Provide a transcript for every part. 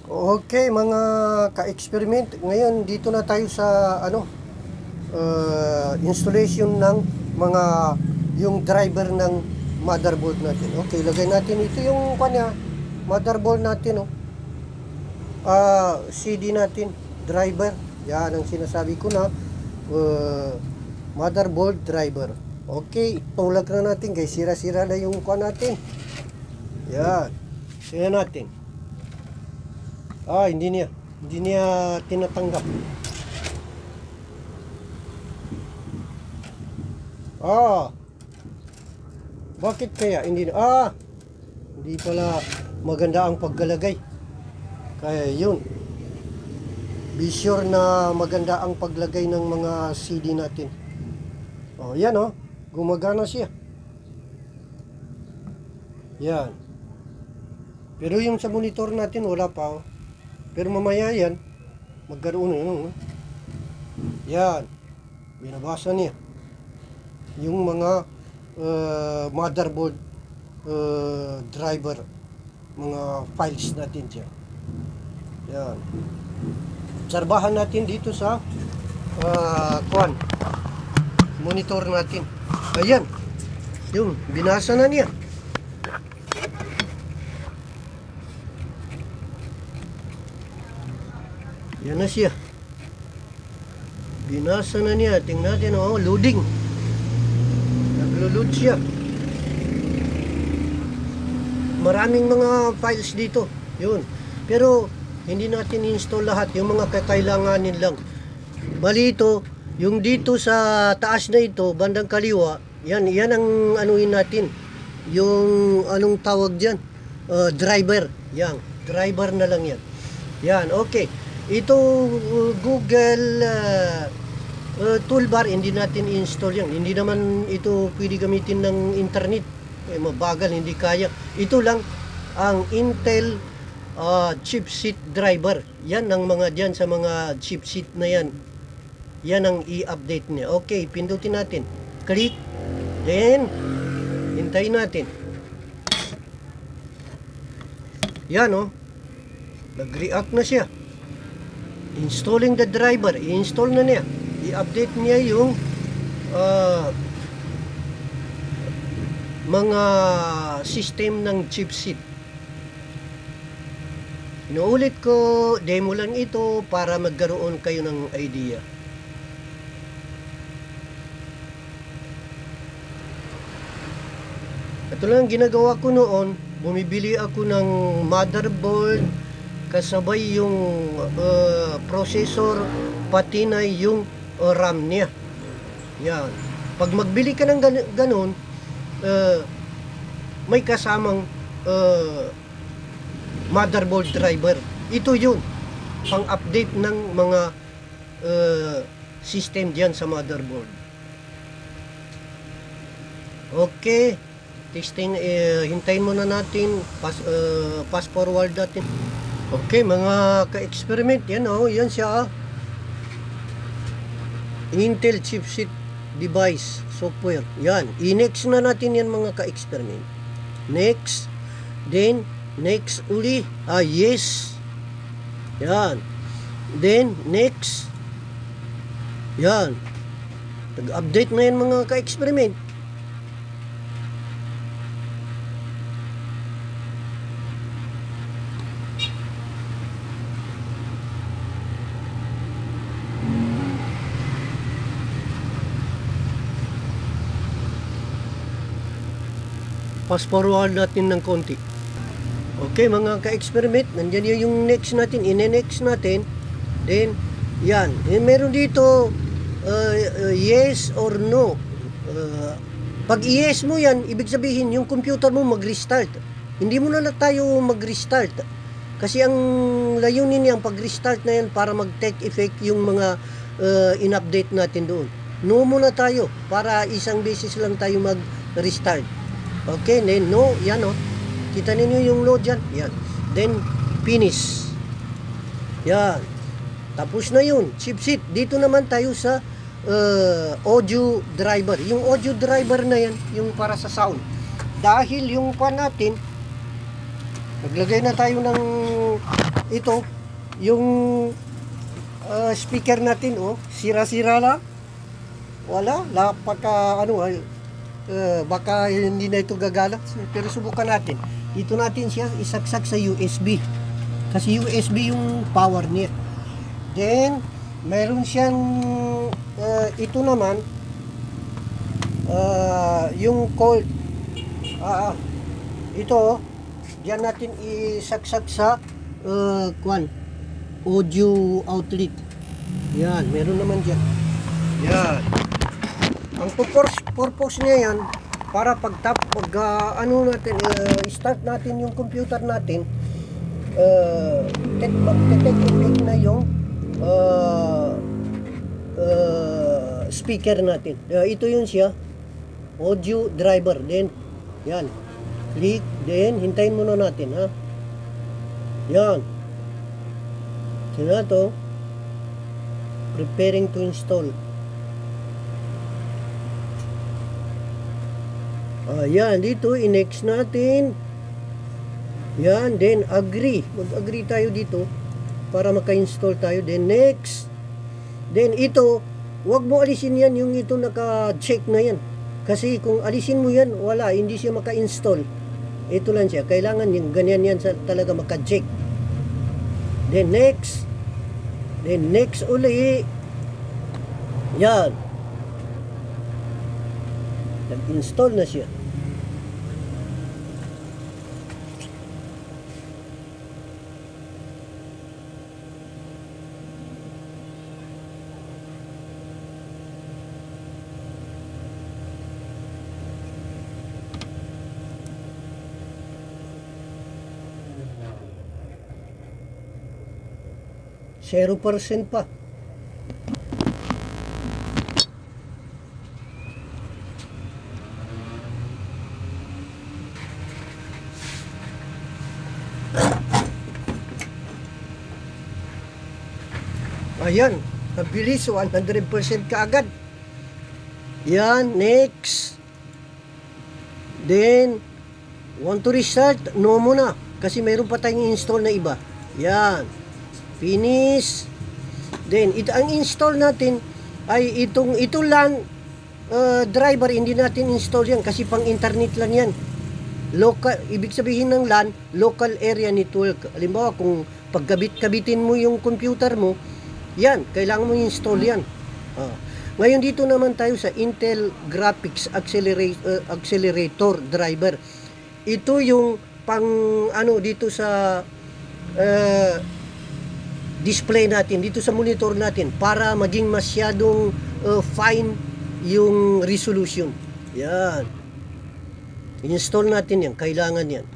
Okay, mga ka-experiment, ngayon dito na tayo sa installation ng mga yung driver ng motherboard natin. Okay, lagay natin ito yung kanya motherboard natin, CD natin, driver. Yan ang sinasabi ko na motherboard driver. Okay, tulak na natin guys, sira-sira na yung kanya natin. Yan. Tingnan natin. Hindi niya tinatanggap. Bakit kaya hindi pala maganda ang paglalagay. Kaya yun. Be sure na maganda ang paglagay ng mga CD natin. Yan gumagana siya. Yan. Pero yung sa monitor natin wala pa. Pero mamaya yan, magkaroon na yan. Binabasa niya yung mga motherboard driver, mga files natin dyan. Yan. Obserbahan natin dito sa monitor natin. Ayan. Yung binasa na niya. Yan na siya. Binasa na niya. Tingnan natin, loading. Naglo-load siya. Maraming mga files dito. Yun. Pero, hindi natin install lahat. Yung mga kakailanganin lang. Bali ito, yung dito sa taas na ito, bandang kaliwa, yan ang anuin natin. Yung, anong tawag dyan? Driver. Yan. Driver na lang yan. Yan, okay. Ito Google toolbar, hindi natin install yan. Hindi naman ito pwede gamitin ng internet. Mabagal, hindi kaya. Ito lang ang Intel chipset driver. Yan ang mga dyan sa mga chipset na yan. Yan ang i-update niya. Okay, pindutin natin. Click. Then, hintayin natin. Yan nag-react na siya. Installing the driver, i-install na niya. I-update niya yung mga system ng chipset. Inuulit ko, demo lang ito para magkaroon kayo ng idea. Ito lang ginagawa ko noon, bumibili ako ng motherboard, kasabay yung processor, pati na yung RAM niya. Yan. Pag magbili ka ng ganun, may kasamang motherboard driver. Ito yun, pang-update ng mga system diyan sa motherboard. Okay, testing, hintayin muna natin, pass forward natin. Okay, mga ka-experiment, yan siya. Intel chipset device software. Yan, i-next na natin yan mga ka-experiment. Next, then next uli. Yes. Yan. Then next. Yan. Nag-update na yan mga ka-experiment. Fast forward natin ng konti. Okay, mga ka-experiment, nandiyan yung next natin, ine-next natin. Then, yan. Meron dito, yes or no. Pag yes mo yan, ibig sabihin, yung computer mo mag-restart. Hindi mo na tayo mag-restart. Kasi ang layunin niyang pag-restart na yan para mag-take effect yung mga in-update natin doon. No muna tayo, para isang beses lang tayo mag-restart. Okay, then no, yan kita ninyo yung no dyan, yan. Then, finish. Yan. Tapos na yun, chipset. Dito naman tayo sa audio driver. Yung audio driver na yan, yung para sa sound. Dahil yung pan natin, naglagay na tayo ng ito, yung speaker natin, oh, sira-sira lang. Wala, napaka, baka hindi na ito gagala. Pero subukan natin. Dito natin siya isaksak sa USB. Kasi USB yung power niya. Then, mayroon siyang, ito naman, yung cord. Ito, diyan natin isaksak sa, audio outlet. Yan, meron naman dyan. Yan. Ang purpose niya yan, para start natin yung computer natin, mag-detect na yung speaker natin. Ito yun siya, audio driver. Then, yan. Click, then, hintayin muna natin, ha. Yan. Sina to, preparing to install. Yan, dito, i-next natin. Yan, then agree. Mag-agree tayo dito para maka-install tayo. Then next. Then ito, wag mo alisin yan, yung ito naka-check na yan. Kasi kung alisin mo yan, wala, hindi siya maka-install. Ito lang siya, kailangan yung ganyan yan talaga maka-check. Then next. Then next uli. Yan. Nag-install na siya. Zero % pa. Ayan, nabilis, 100% kaagad. Yan, next. Then, want to restart? No muna. Kasi mayroon pa tayong install na iba. Yan. Finish. Then, ang install natin ay ito LAN driver, hindi natin install yan kasi pang internet lang yan. Local, ibig sabihin ng LAN, local area network. Halimbawa, kung pagkabit-kabitin mo yung computer mo, yan, kailangan mo install yan. Ngayon dito naman tayo sa Intel Graphics Accelerator driver. Ito yung pang dito sa display natin, dito sa monitor natin para maging masyadong fine yung resolution. Yan. Install natin yan, kailangan yan.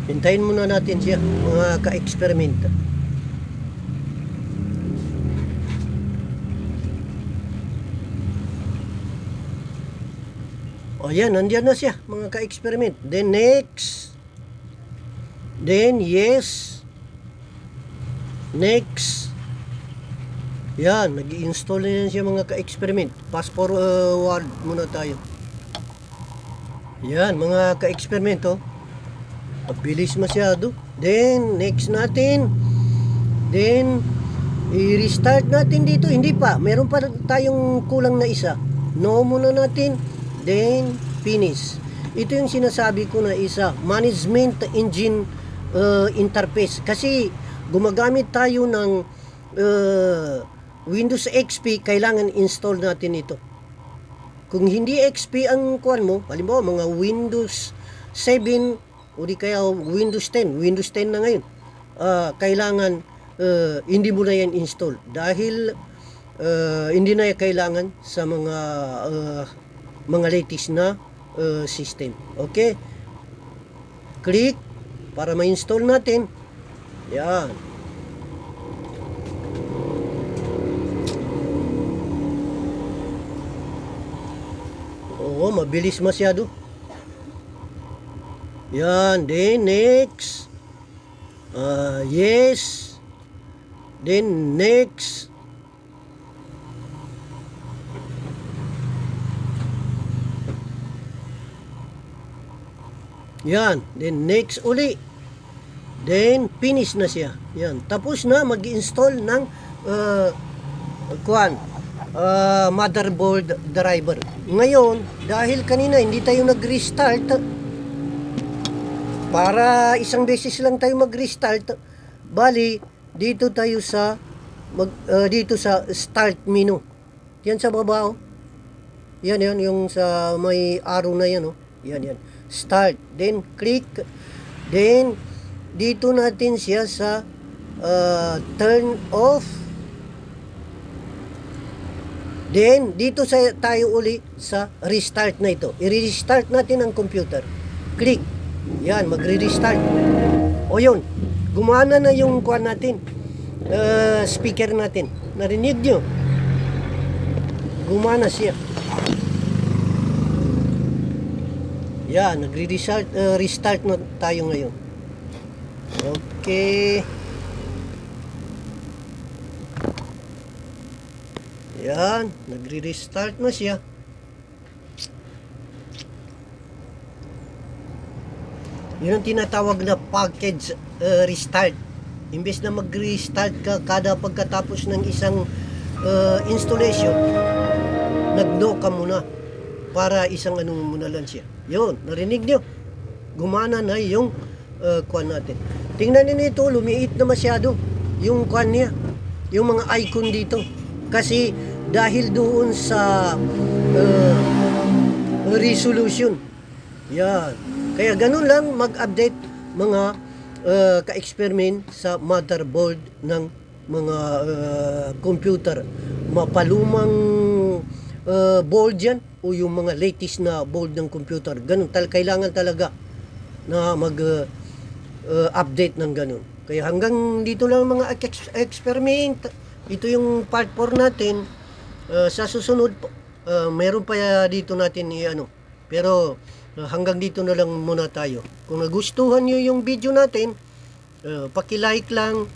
Hintayin muna natin siya, mga ka-experiment. O yan, nandiyan na siya, mga ka-experiment. Then next. Then yes. Next. Yan, nag-i-install na yan siya, mga ka-experiment. Fast forward muna tayo. Yan, mga ka-experiment, oh. Mabilis masyado. Then, next natin. Then, i-restart natin dito. Hindi pa. Meron pa tayong kulang na isa. No muna natin. Then, finish. Ito yung sinasabi ko na isa. Management Engine Interface. Kasi, gumagamit tayo ng Windows XP. Kailangan install natin ito. Kung hindi XP ang kuwan mo, halimbawa mga Windows 7 o di kaya Windows 10, Windows 10 na ngayon, kailangan hindi mo na yan install dahil hindi na yan kailangan sa mga latest na system. Okay, click para ma-install natin. Yan. Oo, mabilis masyado. Yan, then next. Yes. Then next. Yan. Then next uli. Then finish na siya. Yan. Tapos na mag-install ng motherboard driver. Ngayon, dahil kanina hindi tayo nag-restart, para isang beses lang tayo mag-restart, bali dito tayo sa dito sa start menu. Yan sa baba, oh. Yan yung sa may arrow na yan, oh. Yan. Start. Then click. Then dito natin siya sa turn off. Then dito tayo uli sa restart na ito. I-restart natin ang computer. Click. Yan, magre-restart. O yun, gumana na yung kuan natin. Speaker natin. Narinig nyo? Gumana siya. Yan, nagre-restart restart na tayo ngayon. Okay. Yan, nagre-restart na siya. Yun ang tinatawag na package restart. Imbes na mag-restart ka kada pagkatapos ng isang installation, nag-no ka muna para isang anong muna lang siya. Yun, narinig nyo? Gumana na yung kuan natin. Tingnan niyo ito, lumiit na masyado yung kuan niya, yung mga icon dito. Kasi dahil doon sa resolution. Yan. Kaya ganun lang mag-update mga ka-experiment sa motherboard ng mga computer. Mapalumang board yan o yung mga latest na board ng computer. Ganun. Kailangan talaga na mag-update ng ganun. Kaya hanggang dito lang mga experiment. Ito yung part 4 natin. Sa susunod, meron pa dito natin i-ano. Pero hanggang dito na lang muna tayo. Kung nagustuhan nyo yung video natin, paki-like lang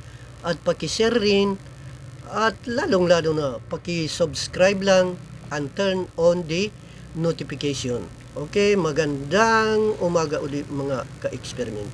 at paki-share rin at lalong-lalo na paki-subscribe lang and turn on the notification. Okay, magandang umaga ulit mga ka-experiment.